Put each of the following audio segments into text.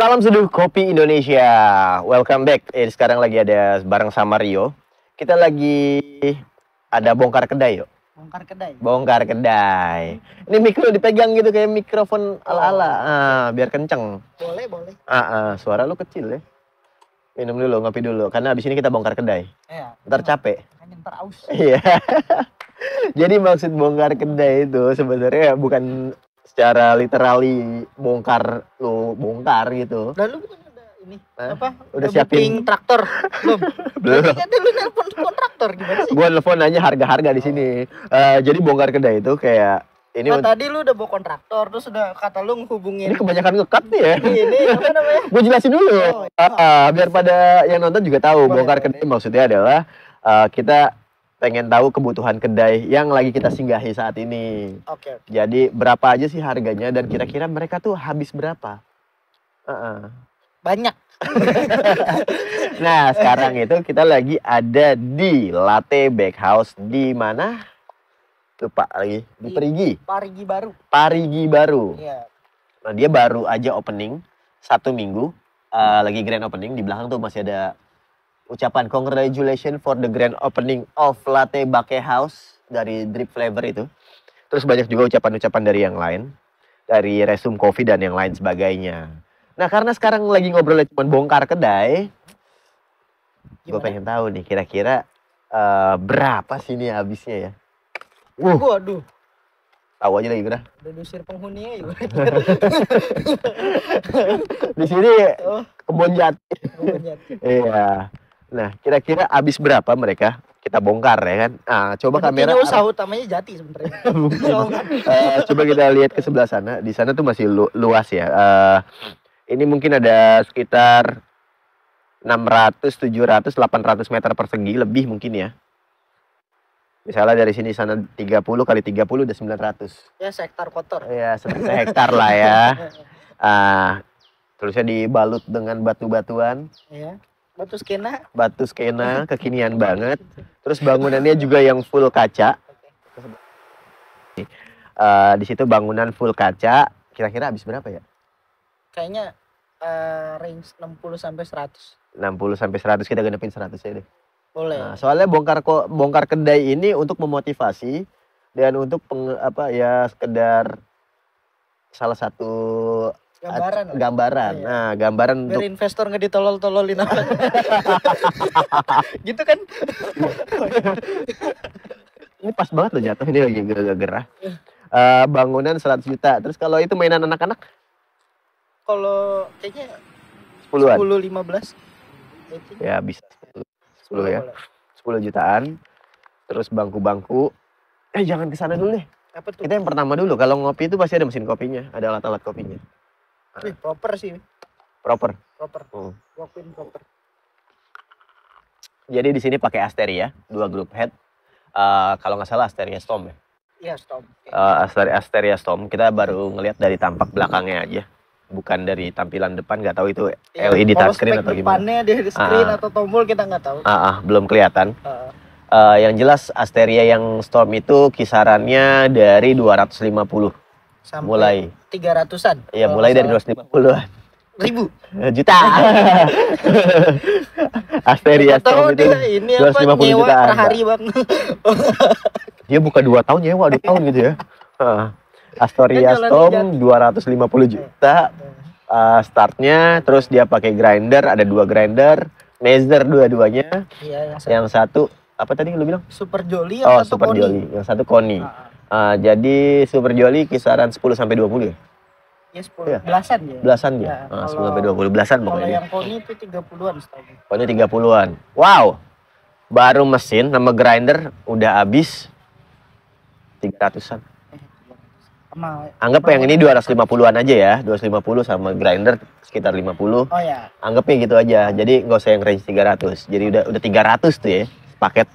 Salam seduh kopi Indonesia. Welcome back. Sekarang lagi ada bareng sama Rio. Kita lagi ada bongkar kedai yuk. Bongkar kedai. Bongkar kedai. Ini mikro dipegang gitu kayak mikrofon ala-ala. Biar kenceng. Boleh. Suara lu kecil ya. Minum dulu, ngopi dulu. Karena abis ini kita bongkar kedai. Iya. Ntar capek. Makanya ntar aus. Iya. Jadi maksud bongkar kedai itu sebenarnya bukan secara literally bongkar gitu. Lalu bukan ada ini apa? Udah booking siapin traktor belum? belum. Tadi kan lu nelpon kontraktor gimana sih? Gua nelfon nanya harga-harga di sini. Jadi bongkar kedai itu kayak ini. Tadi lu udah bawa kontraktor terus udah kata lu ngehubungin. Ini kebanyakan ngekat nih ya. Ini apa namanya? Gue jelasin dulu. Biar pada yang nonton juga tahu. Bongkar kedai maksudnya adalah kita pengen tahu kebutuhan kedai yang lagi kita singgahi saat ini. Oke. Jadi berapa aja sih harganya dan kira-kira mereka tuh habis berapa? Banyak. Nah sekarang itu kita lagi ada di Latte Bakehouse di mana? Lupa lagi. Di Parigi. Parigi baru. Iya. Nah dia baru aja opening 1 minggu. Lagi grand opening. Di belakang tuh masih ada ucapan congratulations for the grand opening of Latte Bakehouse dari Drip Flavor itu. Terus banyak juga ucapan-ucapan dari yang lain. Dari Resum Coffee dan yang lain sebagainya. Nah karena sekarang lagi ngobrolnya cuma bongkar kedai. Gue pengen tahu nih kira-kira berapa sih ini habisnya ya. Waduh. Tahu aja lagi udah Diusir penghuninya ya. Di sini kebun jati. Iya. Nah, kira-kira habis berapa mereka? Kita bongkar ya kan. Coba kamera usaha utamanya Jati sebenarnya. Coba kita lihat ke sebelah sana. Di sana tuh masih luas ya. Ini mungkin ada sekitar 600, 700, 800 meter persegi lebih mungkin ya. Misalnya dari sini sana 30 kali 30 udah 900. Ya sehektar kotor. Ya, sehektar lah ya. Terusnya dibalut dengan batu-batuan. Iya. Batu skena kekinian banget. Terus bangunannya juga yang full kaca. Di situ bangunan full kaca. Kira-kira habis berapa ya? Kayaknya range 60 sampai 100. 60 sampai 100 kita genepin 100 ya deh. Boleh. Nah, soalnya bongkar kedai ini untuk memotivasi dan untuk sekedar salah satu gambaran. Nah, gambaran biar untuk investor nggak ditolol-tololin apa. Gitu kan? Ini pas banget loh jatuh ini lagi gerah. Bangunan 100 juta. Terus kalau itu mainan anak-anak? Kalau kayaknya 10-an. 10-15. Ya bisa 10 ya. 10 jutaan. Terus bangku-bangku. Jangan ke sana dulu deh. Apa tuh? Kita yang pertama dulu. Kalau ngopi itu pasti ada mesin kopinya, ada alat-alat kopinya. Proper sih. Proper. Walk-in proper. Jadi di sini pakai Asteria, 2 group head. Kalau nggak salah Asteria Storm ya. Iya, Storm. Asteria Storm. Kita baru ngelihat dari tampak belakangnya aja. Bukan dari tampilan depan, nggak tahu itu LED touchscreen atau gimana. Depannya di screen atau tombol kita nggak tahu. Belum kelihatan. Yang jelas Asteria yang Storm itu kisarannya dari 250 sampai mulai 300-an. Iya, mulai dari 250-an. Juta. Asteria Storm itu ini 250 juta per hari, Bang. Dia buka 2 tahun nyewa 2 tahun gitu ya. Asteria Storm 250 juta. Startnya, terus dia pakai grinder, ada 2 grinder, Mazer dua-duanya. Iya, yang satu apa tadi lu bilang? Super Jolly yang Super Jolly, yang satu Koni. Jadi Super Jolly kisaran 10 sampai 20 ya? Ya 10, belasan ya. Belasan dia. 10 sampai 20 belasan pokoknya. Kalau yang Koni itu 30-an setahu. Koni 30-an. Wow. Baru mesin sama grinder udah habis 300-an. Anggap yang ini 250-an aja ya. 250 sama grinder sekitar 50. Oh ya. Anggapnya gitu aja. Jadi nggak usah yang range 300. Jadi udah 300 tuh ya paket.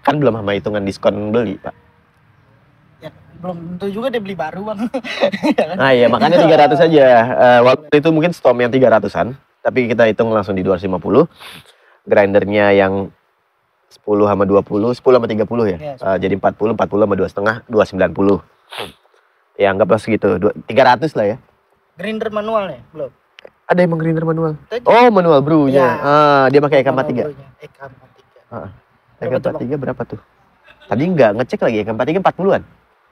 Kan belum sama hitungan diskon beli, Pak. Ya, belum tentu juga dia beli baru, Bang. Iya, makanya 300 aja. Waktu itu mungkin Storm yang 300-an, tapi kita hitung langsung di 250. Grindernya yang 10 sama 20, 10 sama 30 ya. Jadi 40 sama 2,5, 290. Ya anggaplah segitu, 300 lah ya. Grinder manualnya belum? Ada emang grinder manual. Tadi. Oh, manual bro-nya. Ya. Dia pakai EK43. EK43. EK43 berapa tuh? Tadi nggak ngecek lagi EK43 40-an.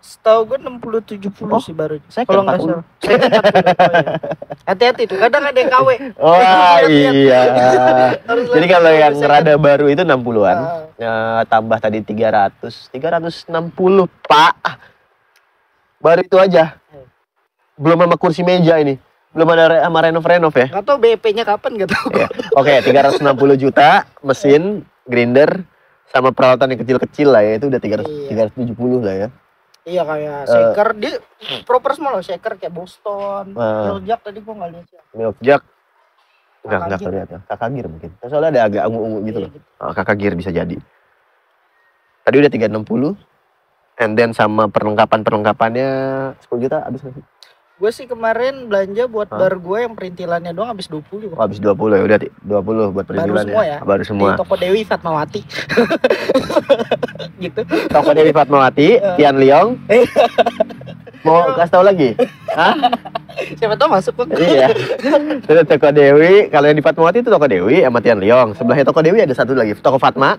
Setahu gue 60-70 sih baru. Saya Kalau nggak salah. Saya 40. Oh, iya. Hati-hati tuh. Kadang ada yang KW. Oh iya. Jadi kalau yang rada baru itu 60-an. Tambah tadi 300. 360, Pak. Baru itu aja. Belum sama kursi meja ini. Belum ada sama renov ya. Nggak tahu BP-nya kapan, nggak tahu. Ya. Oke, 360 juta mesin, grinder, sama peralatan yang kecil-kecil lah ya. Itu udah 370 lah ya. Iya, kayak shaker. Dia proper semua loh. Shaker kayak Boston. Milk jug tadi gua nggak lihat ya. Milk jug nggak kelihatan. Kakak gear mungkin. Soalnya ada agak ungu-ungu gitu loh. Kakak gear bisa jadi. Tadi udah 360. And then sama perlengkapannya 10 juta habis nggak sih? Gue sih kemarin belanja buat bar gue yang perintilannya doang habis 20. Oh, habis 20 ya, udah 20 buat perintilannya. Baru semua ya. Baru semua. Di toko Dewi Fatmawati. Gitu. Toko Dewi Fatmawati, Tian Leong. Mau kasih tahu lagi? Hah? Siapa tahu masuk kok. Iya. Itu toko Dewi, kalau yang di Fatmawati itu toko Dewi sama Tian Leong. Sebelahnya toko Dewi ada satu lagi, toko Fatma.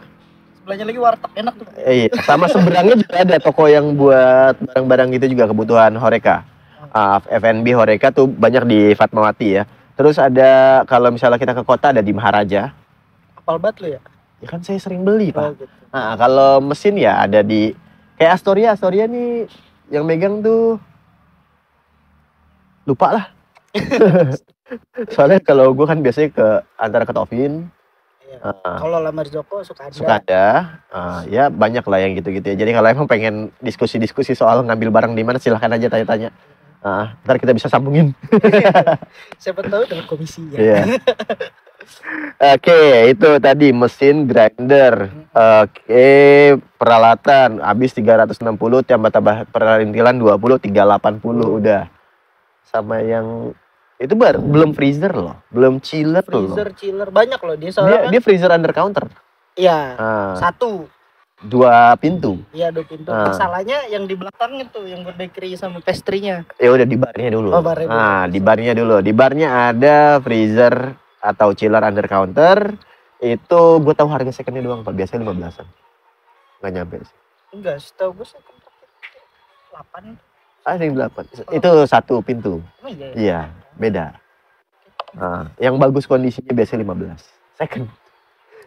Sebelahnya lagi warteg enak tuh. Iya, sama seberangnya juga ada toko yang buat barang-barang gitu juga kebutuhan Horeca. F&B Horeca tuh banyak di Fatmawati ya. Terus ada kalau misalnya kita ke kota ada di Maharaja. Apal banget lu ya? Ya kan saya sering beli, Pak. Gitu. Nah, kalau mesin ya ada di kayak Astoria nih yang megang tuh lupa lah. Soalnya kalau gue kan biasanya ke antara ke Tovin. Iya. Kalau Lamar Joko suka ada. Ya banyak lah yang gitu-gitu ya. Jadi kalau emang pengen diskusi-diskusi soal ngambil barang di mana silahkan aja tanya-tanya. Ntar kita bisa sambungin. Siapa tahu dengan komisi ya. Iya. Oke, itu tadi mesin grinder. Oke, peralatan habis 360 tambah perintilan 20 380 udah. Sama yang itu belum freezer loh, belum chiller chiller banyak loh dia soalnya. Dia freezer under counter. Iya. Satu. 2 pintu. Iya, 2 pintu. Masalahnya yang di belakang itu yang buat bakery sama pastry-nya. Ya udah di barnya dulu. Di barnya dulu. Di barnya ada freezer atau chiller under counter. Itu gue tahu harga secondnya doang, Pak. Biasanya 15-an. Nggak nyampe sih. Enggak, setahu gue second 8. Ada yang 8. Itu satu pintu. Iya, beda. Yang bagus kondisinya biasanya 15. Second.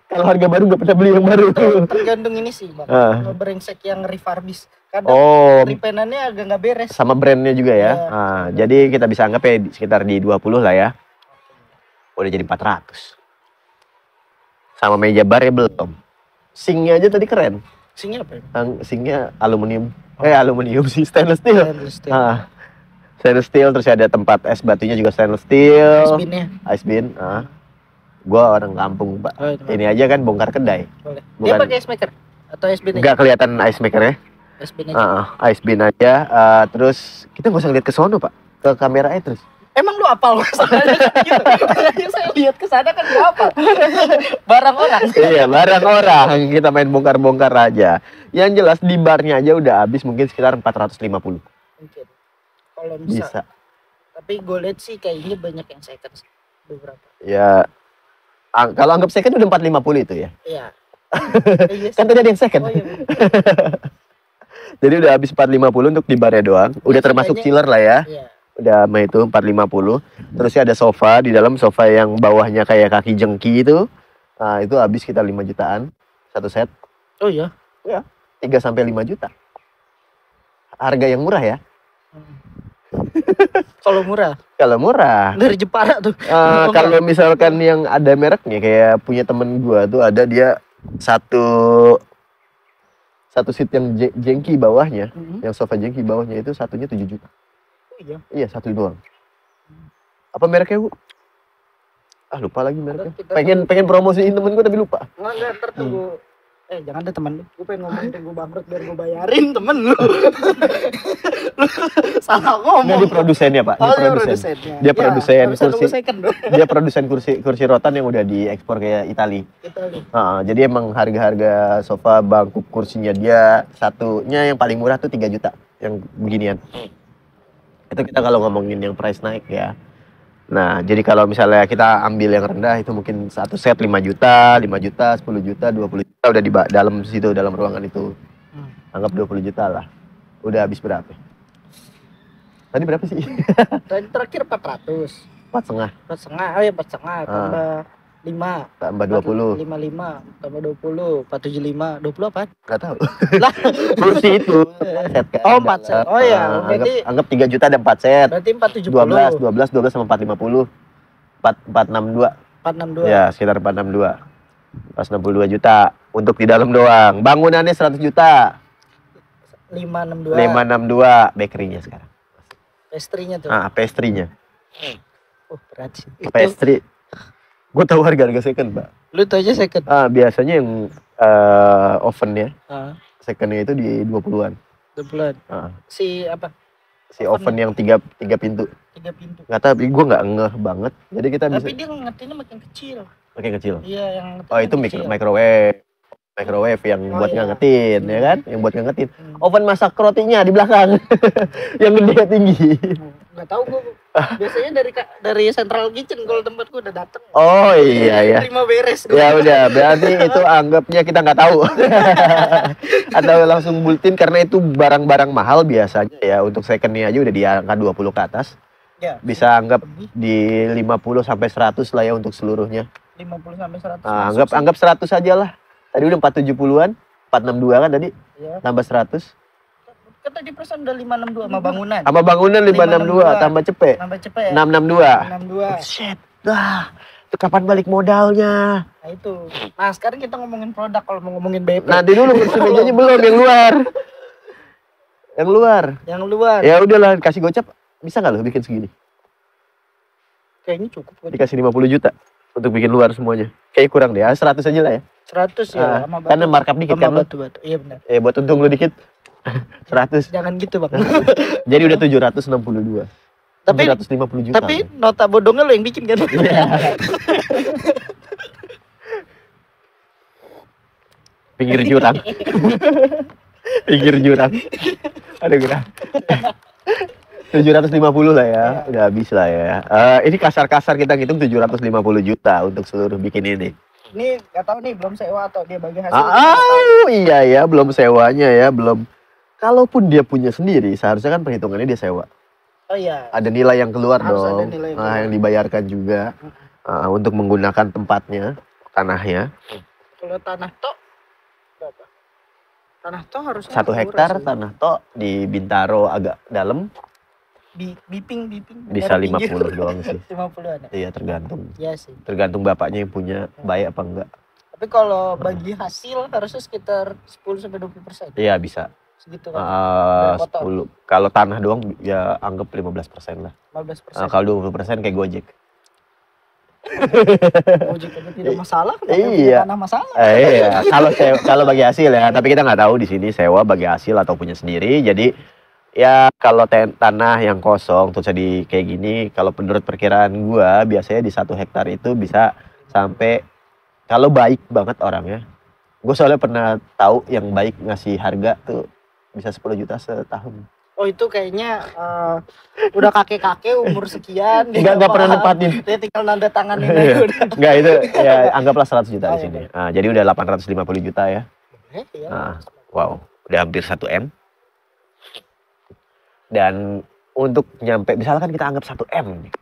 Kalau harga baru nggak pernah beli yang baru. Tergantung ini sih, Bang. Brengsek yang refurbish. Kadang repainannya agak nggak beres. Sama brandnya juga ya. Jadi kita bisa anggap ya sekitar di 20 lah ya. Udah jadi 400. Sama meja bar ya belum. Sinknya aja tadi keren. Sinknya apa ya? Sinknya aluminium. Aluminium sih, stainless steel. Stainless steel, terus ada tempat es batunya juga stainless steel. Ice bin. Gua orang kampung, Pak. Ini aja kan bongkar kedai. Boleh. Dia pakai ice maker atau ice bin aja? Enggak kelihatan ice maker ya. Ice bin aja. Ice bin aja. Terus kita nggak usah lihat ke sono, Pak. Ke kamera terus. Emang lu apal masalahnya gitu. Saya lihat ke sana kan gak apal. Barang orang. Iya, barang orang. Kita main bongkar-bongkar aja. Yang jelas di barnya aja udah habis mungkin sekitar 450. Mungkin. Kalau bisa. Tapi gue lihat sih kayaknya banyak yang second beberapa. Ya. Kalau anggap second udah 450 itu ya? Iya. Kan tadi ada yang second. Iya. Jadi udah habis 450 untuk di barnya doang. Udah termasuk chiller lah ya. Iya. Udah sama itu 450. Terus ada sofa, di dalam sofa yang bawahnya kayak kaki jengki itu. Itu habis sekitar 5 jutaan satu set. Oh iya? Ya, 3 sampai 5 juta. Harga yang murah ya. Kalau murah? Kalau murah. Dari Jepara tuh. Kalau misalkan yang ada mereknya kayak punya temen gua tuh ada dia satu seat yang jengki bawahnya, yang sofa jengki bawahnya itu satunya 7 juta. Oh iya? Iya, satu doang. Apa mereknya, Bu? Lupa lagi mereknya. Pengen promosiin temen gua tapi lupa. Enggak, ntar tunggu. Jangan deh temen lu. Gue pengen ngomong tunggu bangkrut biar gue bayarin temen lu. Salah ngomong. Nggak, di produsennya, Pak. Dia produsen kursi. Dia produsen kursi rotan yang udah diekspor ke Itali. Jadi emang harga-harga sofa, bangku, kursinya dia satunya yang paling murah tuh 3 juta yang beginian. Itu kita kalau ngomongin yang price naik ya. Nah, jadi kalau misalnya kita ambil yang rendah itu mungkin satu set 5 juta, 5 juta, 10 juta, 20 juta udah di dalam situ, dalam ruangan itu. Anggap 20 juta lah. Udah habis berapa? Tadi berapa sih? Tadi terakhir 400. 4,5. 4,5. Oh ya 4,5 tambah 5. Tambah 20. 55 tambah 20, 475. 20 apa? Enggak tahu. Lah, Kursi itu. Set kan? Oh, 4 set. Oh ya, berarti anggap 3 juta ada 4 set. berarti 470. 12 sama 450. 462. 462. Ya, sekitar 462. 462 juta untuk di dalam doang. Bangunannya 100 juta. 562. 562 bakery-nya sekarang. Pastry-nya tuh. Pastry-nya. Oh, berat sih. Pastry. Gue tahu harga second, Pak. Lu tahu aja second. Biasanya yang ovennya. Secondnya itu di 20-an. 20-an. Si apa? Si oven yang tiga pintu. 3 pintu. Nggak tahu, gue nggak ngeh banget. Jadi kita Tapi bisa. dia ngertinya makin kecil. Makin kecil. Iya, yang itu microwave yang buat ngangetin, ya kan? Yang buat ngangetin. Oven masak rotinya di belakang. Yang gede tinggi. Nggak tahu gue. Biasanya dari central kitchen kalau tempat gue udah dateng. Oh iya. Terima beres. Ya udah, berarti itu anggapnya kita nggak tahu. Atau langsung bulletin karena itu barang-barang mahal biasanya ya. Untuk secondnya aja udah di angka 20 ke atas. Ya, bisa anggap di 50 sampai 100 lah ya untuk seluruhnya. 50 sampai 100. Anggap 100 aja lah. Tadi udah 470-an, 462 kan tadi? Ya. Tambah 100. Kan tadi persen udah 562 sama bangunan. Sama bangunan 562 tambah cepet. Tambah cepet ya. 662. Shit. Itu kapan balik modalnya? Nah itu. Nah, sekarang kita ngomongin produk kalau mau ngomongin BP. Nanti dulu kursi mejanya belum yang luar. Yang luar. Ya udahlah, kasih gocap. Bisa nggak lo bikin segini? Kayaknya cukup. Dikasih 50 juta untuk bikin luar semuanya. Kayaknya kurang deh, 100 aja lah ya. 100 ya, sama batu. Karena markup dikit kan. Batu. Iya benar. Buat untung lu dikit. 100. Jangan gitu, Bang. Jadi udah 762. Tapi 750 juta. Tapi nota bodongnya lo yang bikin kan? Pinggir jurang. Pinggir jurang. Aduh kira. 750 lah ya. Udah habis lah ya. Ini kasar-kasar kita ngitung 750 juta untuk seluruh bikin ini. Ini nggak tahu nih belum sewa atau dia bagi hasil. Iya ya, belum sewanya ya, belum. Kalaupun dia punya sendiri, seharusnya kan perhitungannya dia sewa. Oh iya. Ada nilai yang keluar harus dong. Ada nilai yang dibayarkan juga untuk menggunakan tempatnya, tanahnya. Kalau tanah tok berapa? Tanah tok harusnya 1 hektar tanah tok di Bintaro agak dalam. Biping bisa 50 doang sih. 50-an. Iya, tergantung. Iya sih. Tergantung bapaknya yang punya, baik apa enggak. Tapi kalau bagi hasil harusnya sekitar 10 sampai 20%. Iya, bisa. Segitu kan. 10. Kalau tanah doang ya anggap 15% lah. 15%. Kalau 20% kayak Gojek. Gojek aja tidak masalah, iya. Tanah masalah. Iya, kalau bagi hasil ya, tapi kita nggak tahu di sini sewa bagi hasil atau punya sendiri. Jadi ya kalau tanah yang kosong terus jadi kayak gini, kalau menurut perkiraan gua biasanya di 1 hektar itu bisa sampai, kalau baik banget orangnya, gua soalnya pernah tahu yang baik ngasih harga tuh bisa 10 juta setahun. Oh itu kayaknya udah kakek-kakek umur sekian. Nggak pernah nempatin. Dia tinggal nanda tanganin aja udah. Nggak, itu ya anggaplah 100 juta di sini. Jadi udah 850 juta ya. Wow, udah hampir 1 M. Dan untuk nyampe, misalkan kita anggap 1 M nih,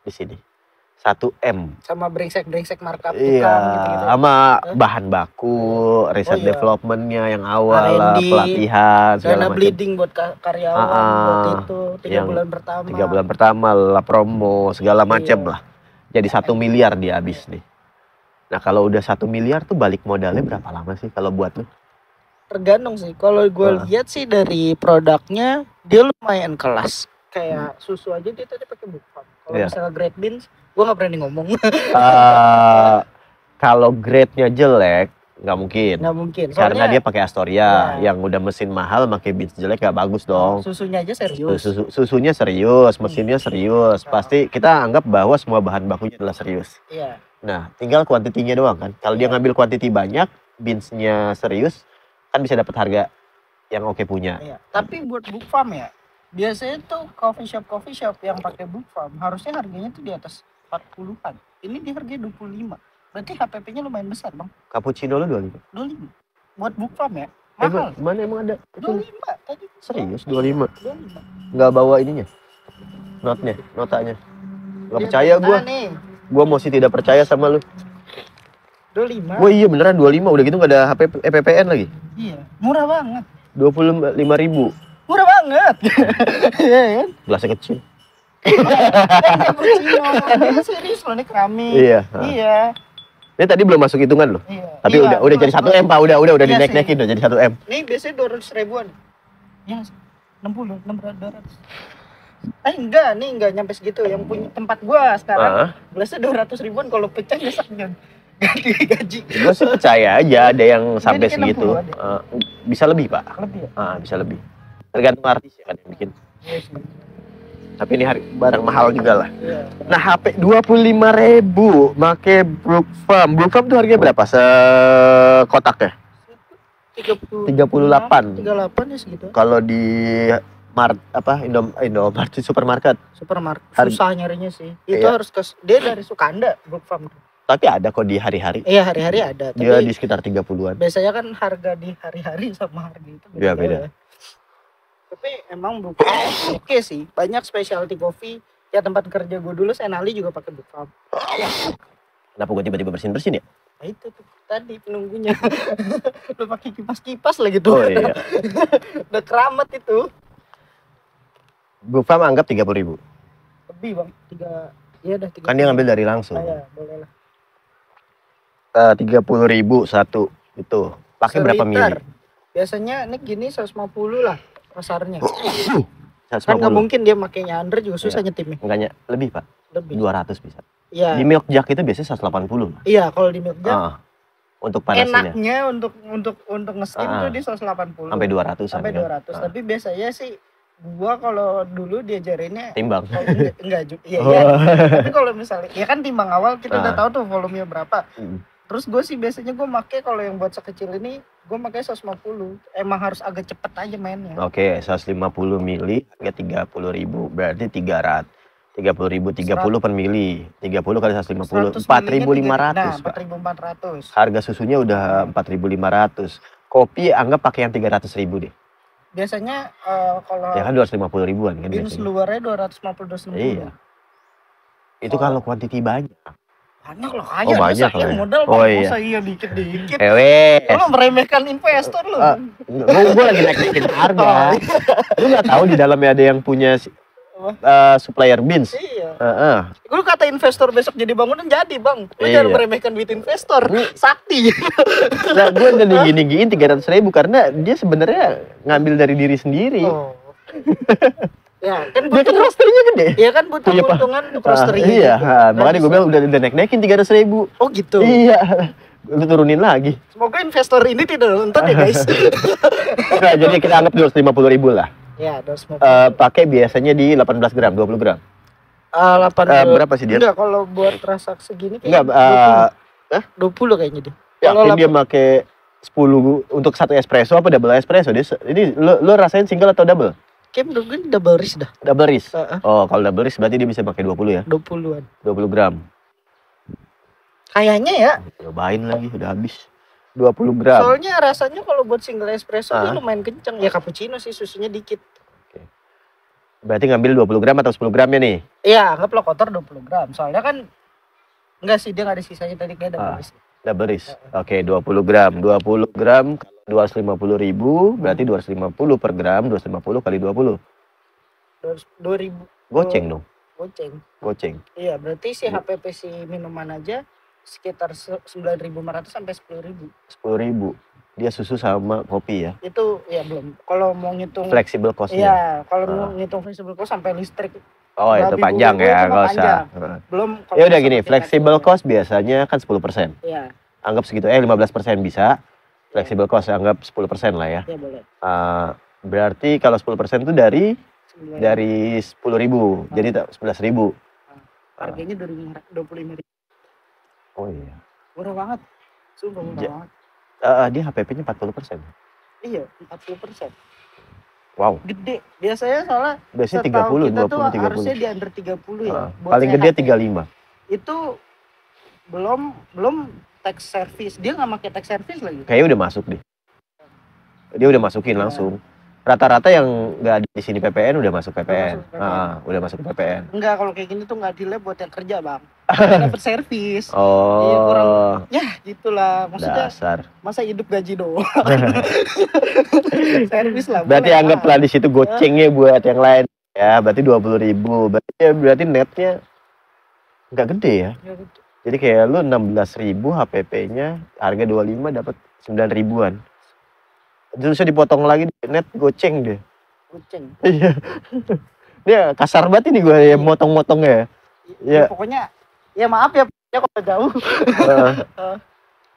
di sini. 1 M. Sama brengsek markup tukang gitu. Sama bahan baku, riset developmentnya yang awal lah, pelatihan, segala macam. Bleeding buat karyawan, buat itu, 3 bulan pertama. 3 bulan pertama lah, promo, segala macam lah. Jadi 1 miliar dia habis nih. Nah kalau udah 1 miliar tuh balik modalnya berapa lama sih kalau buat lu? Tergantung sih. Kalau gue lihat sih dari produknya dia lumayan kelas. Kayak susu aja dia tadi pakai Bukfam. Kalau misalnya Great Beans, gue nggak berani ngomong. Kalau grade-nya jelek, nggak mungkin. Nggak mungkin. Soalnya, karena dia pakai Astoria, yang udah mesin mahal, pakai Beans jelek nggak bagus dong. Susunya aja serius. Susunya serius, mesinnya serius. Pasti kita anggap bahwa semua bahan bakunya adalah serius. Iya. Nah, tinggal kuantitinya doang kan. Kalau dia ngambil kuantiti banyak, Beans-nya serius, kan bisa dapat harga yang oke punya. Iya. Tapi buat Bukfam ya, Biasanya tuh coffee shop yang pakai book farm harusnya harganya tuh di atas 40-an. Ini di harga 25. Berarti HPP-nya lumayan besar, Bang. Cappuccino lu 25. 25. Buat book farm ya. Mahal. Mana emang ada? 25 tadi. Serius 25. 25. Nggak bawa ininya. Notanya. Nggak percaya gua. Nih. Gua masih tidak percaya sama lu. 25. Wah iya beneran 25. Udah gitu nggak ada EPPN lagi. Iya, murah banget. 25.000. Murah banget. Iya kan? Gelasnya kecil. Cappuccino. Ini serius loh, ini keramik. Iya. Iya. Ini tadi belum masuk hitungan loh. Iya. Tapi Iya, udah jadi 1M Pak, udah iya dinaik-naikin udah jadi 1M. Ini biasanya 200 ribuan. Ya, 60, 200. Enggak nyampe segitu. Yang punya tempat gua sekarang gelasnya 200 ribuan, kalau pecah nyesek Jon. Gaji. Gue sih percaya aja ada yang sampai segitu. Bisa lebih Pak. Lebih ya? Bisa lebih. Tergantung artis ya kan yang bikin. Yes. Tapi ini barang mahal juga lah. Iya. Nah HP 25.000 make Brook Farm. Brook Farm tuh harganya berapa sekotak ya? 38 ya segitu. Kalau di Indomaret supermarket. Susah nyarinya sih. Itu harus dia dari Sukanda Brook Farm. Tapi ada kok di hari-hari. Iya, hari-hari ada. Dia Tapi di sekitar 30-an. biasanya kan harga di hari-hari sama harga itu Iya, beda. Tapi emang Brook Farm oke sih. Banyak specialty coffee. Ya tempat kerja gue dulu Senali juga pakai Brook Farm. Kenapa gue tiba-tiba bersin-bersin ya? Nah itu tuh tadi penunggunya. Lu pakai kipas-kipas lagi tuh. Oh iya. Udah keramat itu. Brook Farm anggap 30.000. Lebih Bang. 3. Iya udah 3. Kan dia ngambil dari langsung. Iya, boleh lah. 30.000 satu itu. Pakai berapa mili? Biasanya ini gini 150 lah pasarnya. 150. Kan nggak mungkin dia makainya under juga susah nyetimnya. Enggaknya lebih Pak. Lebih. 200 bisa. Iya. Di Milk Jug itu biasanya 180. Iya, kalau di Milk Jug. Untuk panasinnya. Enaknya untuk nge-steam tuh di 180. Sampai 200. Sampai 200. Tapi biasanya sih gua kalau dulu diajarinnya timbang. Enggak juga. Iya. Tapi kalau misalnya ya kan timbang awal kita udah tahu tuh volumenya berapa. Terus gue sih biasanya gue make kalau yang buat sekecil ini gue pakai 150. Emang harus agak cepet aja mainnya. Oke, 150 mili harga 30.000 berarti 300. 30.000 30 per mili. 30 kali 150 4.500. Nah, 4.400. Harga susunya udah 4.500. Kopi anggap pakai yang 300.000 deh. Biasanya kalau ya kan 250 ribuan kan beans luarnya 250 260. Iya. Itu kalau kuantiti banyak. Banyak loh kayaknya. Banyak lah. Modal masa iya dikit-dikit. Lu meremehkan investor lu. Gue lagi naikin harga. Lu nggak tahu di dalamnya ada yang punya supplier beans. Iya. Lu kata investor besok jadi bangunan jadi Bang. Lu jangan meremehkan duit investor. Sakti. Nah, gue udah gini-giniin 300.000 karena dia sebenarnya ngambil dari diri sendiri. Ya kan butuh roasternya gede. Iya kan butuh keuntungan untuk roasternya. Iya, makanya gue bilang udah naikin 300.000. Oh gitu. Iya. Lu turunin lagi. Semoga investor ini tidak nonton ya guys. Nah, jadi kita anggap 250.000 lah. Ya, 250. Pakai biasanya di 18 gram, 20 gram. 8 berapa sih dia? Enggak, kalau buat transaksi segini kayak 20 kayaknya dia. Kalau dia pakai 10 untuk satu espresso apa double espresso dia. Ini lu rasain single atau double? Kayak menurut gue double risk dah. Double risk? Oh, kalau double risk berarti dia bisa pakai 20 ya? 20-an. 20 gram. Kayaknya ya. Cobain lagi, udah habis. 20 gram. Soalnya rasanya kalau buat single espresso dia lumayan kenceng. Ya cappuccino sih, susunya dikit. Oke. Berarti ngambil 20 gram atau 10 gramnya nih? Iya, anggaplah kotor 20 gram. Soalnya kan enggak sih, dia nggak ada sisanya tadi kayak double risk. Double risk. Oke, 20 gram. 20 gram 250.000 berarti 250 per gram, 250 kali 20. 2.000. Goceng dong. Goceng. Iya, berarti si HPP si minuman aja sekitar 9.500 sampai 10.000. 10.000. Dia susu sama kopi ya. Itu ya belum. Kalau mau ngitung flexible cost-nya. Iya, kalau mau ngitung flexible cost sampai listrik. Oh, itu panjang ya, enggak usah. Belum. Ya udah gini, flexible cost biasanya kan 10%. Iya. Anggap segitu 15% bisa. Flexible cost anggap 10% lah ya. Iya, boleh. Berarti kalau 10% itu dari 10.000. Jadi 11.000. Harganya 25.000. Oh iya. Murah banget. Sumpah murah banget. Dia HPP-nya 40%. Iya, 40%. Wow. Gede. Biasanya soalnya Biasanya setahu 30, kita 20, tuh 30. harusnya di under 30 ya. Buat Paling gede sehat ya. 35. Itu belum tax service. Dia nggak pakai tax service lagi. Kayaknya udah masuk deh. Dia udah masukin langsung. Rata-rata yang nggak ada di sini PPN udah masuk PPN. Udah masuk PPN. Enggak, kalau kayak gini tuh nggak delay buat yang kerja, Bang. Dapat servis. Oh. Iya, kurang ya gitulah. Maksudnya dasar. Masa hidup gaji doang. Servis lah. Berarti anggaplah di situ gocengnya buat yang lain ya. Berarti 20.000. Berarti netnya nggak gede ya. Jadi kayak lu 16.000 HPP-nya, harga 25 dapat 9.000-an. Terusnya dipotong lagi net goceng deh. Goceng. Iya. Dia kasar banget ini gue ya motong-motongnya. Ya pokoknya ya maaf ya kalau jauh.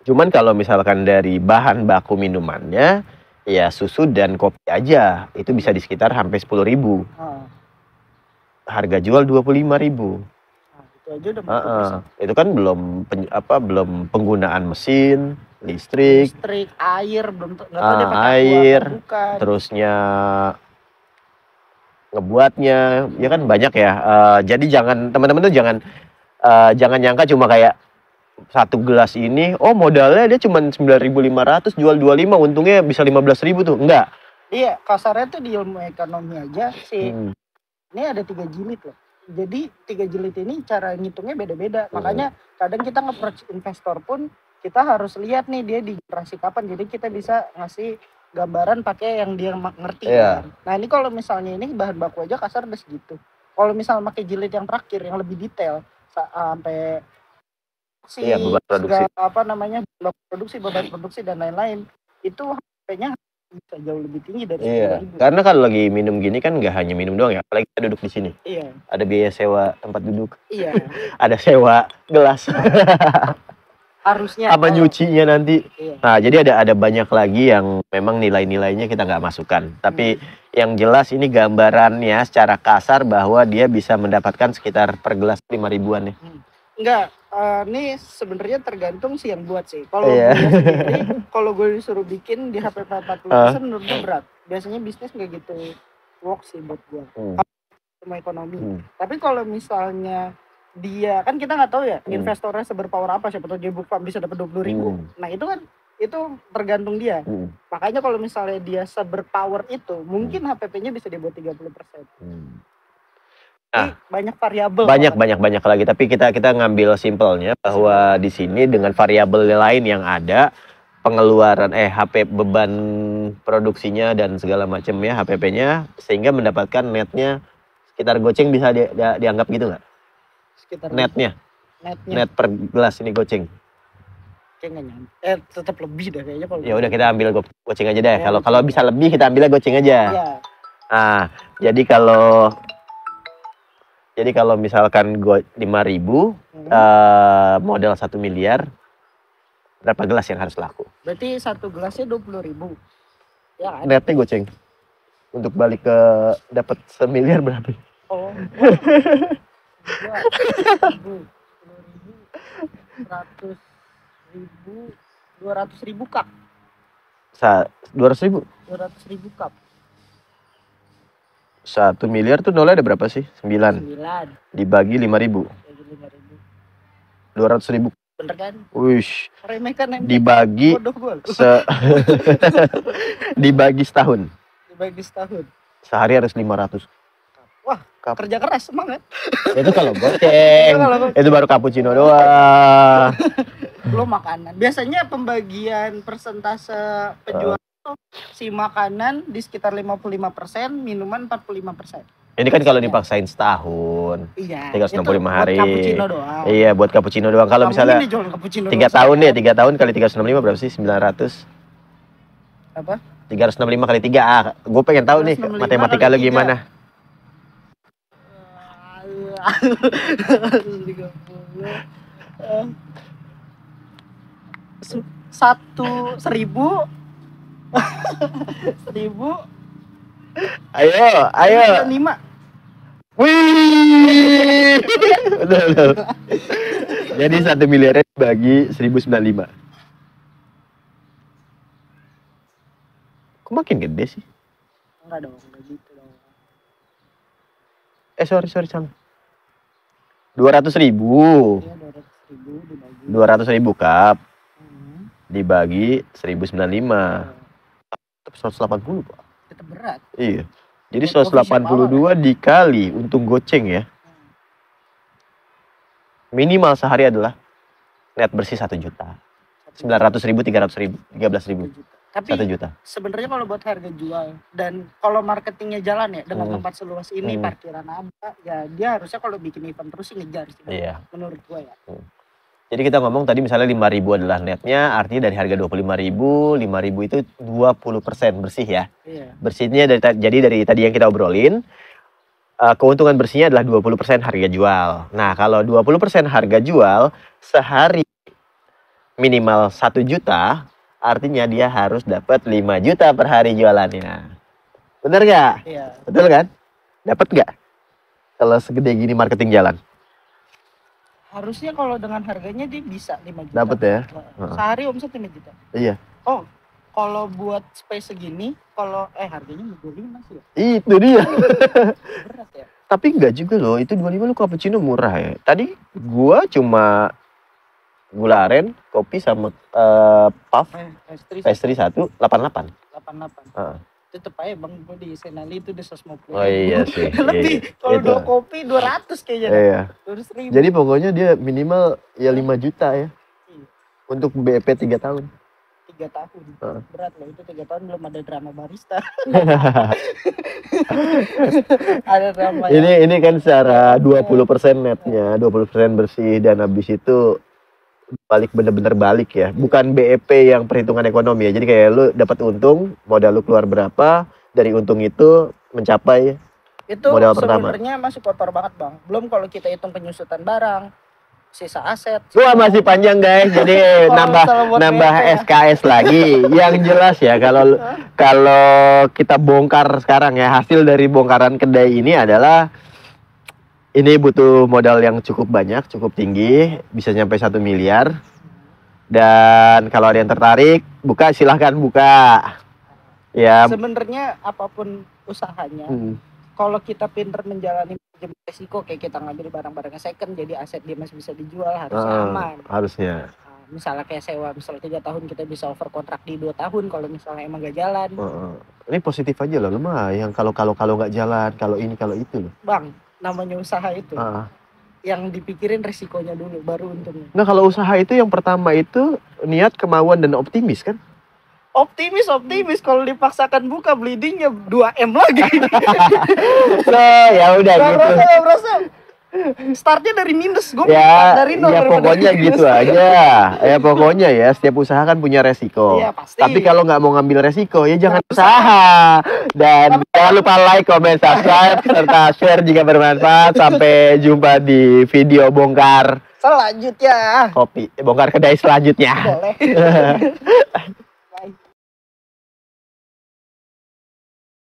Cuman kalau misalkan dari bahan baku minumannya ya susu dan kopi aja itu bisa di sekitar hampir 10.000. Harga jual 25.000. Itu aja udah itu kan belum penggunaan mesin, listrik, air, belum nggak tahu dia pakai air, bukan. Terusnya ngebuatnya ya kan banyak ya. Jadi jangan teman-teman tuh jangan nyangka cuma kayak satu gelas ini, modalnya dia cuma 9.500 jual 25, untungnya bisa 15.000 tuh. Enggak. Iya, kasarnya tuh di ilmu ekonomi aja sih. Ini ada 3 jilid loh. Jadi 3 jilid ini cara ngitungnya beda-beda. Makanya kadang kita nge-approach investor pun kita harus lihat nih dia di generasi kapan. Jadi kita bisa ngasih gambaran pakai yang dia ngerti. Kan? Nah ini kalau misalnya ini bahan baku aja kasar udah segitu. Kalau misalnya pakai jilid yang terakhir yang lebih detail sampai beban produksi dan lain-lain itu harganya bisa jauh lebih tinggi dari 10.000. Karena kalau lagi minum gini kan nggak hanya minum doang ya, apalagi kita duduk di sini. Ada biaya sewa tempat duduk. Ada sewa gelas. Harusnya apa nyucinya nanti. Nah jadi ada banyak lagi yang memang nilai-nilainya kita nggak masukkan, tapi yang jelas ini gambarannya secara kasar bahwa dia bisa mendapatkan sekitar per gelas 5.000-an ya. Enggak, ini sebenarnya tergantung sih yang buat sih. Kalau gue sendiri, kalau gue disuruh bikin di HPP 40% menurut gue berat. Biasanya bisnis nggak gitu work sih buat gue. Sama ekonomi. Tapi kalau misalnya dia kan kita nggak tahu ya investornya seberpower apa, siapa tahu dia buka bisa dapat 20.000. Nah itu kan itu tergantung dia. Makanya kalau misalnya dia seberpower itu, mungkin HPP-nya bisa dibuat 30%. Banyak variabel. Banyak lagi, tapi kita ngambil simpelnya bahwa di sini dengan variabel lain yang ada, pengeluaran HP beban produksinya dan segala macam ya HPP-nya, sehingga mendapatkan netnya sekitar goceng bisa dianggap gitu nggak? Netnya net per gelas ini goceng. Tetap lebih deh kayaknya kalau. Ya udah kita ambil goceng aja deh. Kalau bisa lebih kita ambilnya goceng aja. Nah, jadi kalau misalkan 5.000 modal 1 miliar, berapa gelas yang harus laku? Berarti 1 gelasnya 20.000. Ya kan? Netnya goceng. Untuk balik ke dapat 1 miliar berapa? 200.000 cup. 200.000? 200.000 cup. 1 miliar tuh nolnya ada berapa sih? 9. Dibagi 5.000. 200.000. Bener kan? Wish. Remehkan dibagi dibagi setahun. Sehari harus 500. Wah, kerja keras semangat. Itu kalau goceng. Itu baru cappuccino doang. Belum makanan. Biasanya pembagian persentase penjualan si makanan di sekitar 55%, minuman 45%. Ini kan kalau dipaksain setahun. Iya. 365 hari. Buat cappuccino doang. Iya, buat cappuccino doang. Kalau misalnya 3 tahun deh, 3 tahun kali 365 berapa sih? 900. Apa? 365 kali 3. Gue pengen tahu nih matematika lu gimana. 1.000. Ayo. 5. Wih. Betul. Jadi 1 miliarnya bagi 1.095. Kok makin gede sih? Enggak dong, enggak gitu dong. Sorry salah. 200.000. Iya 200.000 dibagi. 200.000 cup Hmm. dibagi 1.095. Tetap 180 Pak. Tetap berat. Iya. Jadi Buat coffee shop 182 dikali untung goceng ya. Minimal sehari adalah net bersih 1 juta. 900.000, 300.000, 13.000. 1 juta. Tapi 1 juta. sebenarnya kalau buat harga jual dan kalau marketingnya jalan ya dengan tempat seluas ini, Hmm. parkiran ada, ya dia harusnya kalau bikin event terus sih ngejar sih. Iya. Menurut gua ya. Jadi kita ngomong tadi misalnya 5.000 adalah netnya, artinya dari harga 25.000, 5.000 itu 20% bersih ya. Iya. Bersihnya jadi dari tadi yang kita obrolin, keuntungan bersihnya adalah 20% harga jual. Nah, kalau 20% harga jual sehari minimal 1 juta, artinya dia harus dapat 5 juta per hari jualannya. Bener nggak? Iya. Betul kan? Dapat nggak? Kalau segede gini marketing jalan. Harusnya kalau dengan harganya dia bisa 5 juta. Dapat ya? Sehari omset 5 juta. Iya. Oh, kalau buat space segini, kalau harganya 25 sih ya. Itu dia. Berat ya. Tapi enggak juga loh, itu 25 lu cappuccino murah ya. Tadi gua cuma gula aren, kopi sama puff, pastry 1, 88. 88. Heeh. Tetep aja bang, gue di Senali itu udah 150. Oh iya sih. Lebih, kalau Itu. 2 kopi 200 kayaknya. Iya. 200.000. Jadi pokoknya dia minimal ya 5 juta ya. Iya. Untuk BEP 3 tahun. 3 tahun. Heeh. Berat loh, itu 3 tahun belum ada drama barista. Ada drama ya. Ini kan secara 20% netnya, 20% bersih dan habis itu balik bener-bener balik ya. Bukan BEP yang perhitungan ekonomi ya. Jadi kayak lu dapat untung, modal lu keluar berapa, dari untung itu mencapai Itu modal pertama. sebenarnya masih kotor banget bang. Belum kalau kita hitung penyusutan barang, sisa aset. Wah masih panjang guys, jadi Kalau nambah misalnya buat nambah BEP ya. SKS lagi. Yang jelas ya kalau kita bongkar sekarang ya, hasil dari bongkaran kedai ini adalah ini butuh modal yang cukup banyak, cukup tinggi, bisa nyampe 1 miliar. Dan kalau ada yang tertarik, buka silahkan buka. Ya. Sebenarnya apapun usahanya, kalau kita pinter menjalani manajemen resiko, kayak kita ngambil barang-barangnya second jadi aset dia masih bisa dijual, harusnya aman. Harusnya. Nah, misalnya kayak sewa, misalnya 3 tahun kita bisa over kontrak di 2 tahun kalau misalnya emang gak jalan. Ini positif aja loh, lu mah yang kalau nggak jalan, kalau ini kalau itu loh. Bang, namanya usaha itu yang dipikirin resikonya dulu baru untungnya. Nah kalau usaha itu yang pertama itu niat, kemauan dan optimis kan? Optimis kalau dipaksakan buka bleedingnya 2M lagi. Ya udah gitu. Berasa. Startnya dari minus, gue Ya, dari nol. ya pokoknya gitu aja. Ya pokoknya ya setiap usaha kan punya resiko. Iya pasti. Tapi kalau nggak mau ngambil resiko ya jangan usaha. Dan jangan lupa like, comment, subscribe, serta share jika bermanfaat. Sampai jumpa di video bongkar Selanjutnya. kopi, bongkar kedai selanjutnya. Boleh.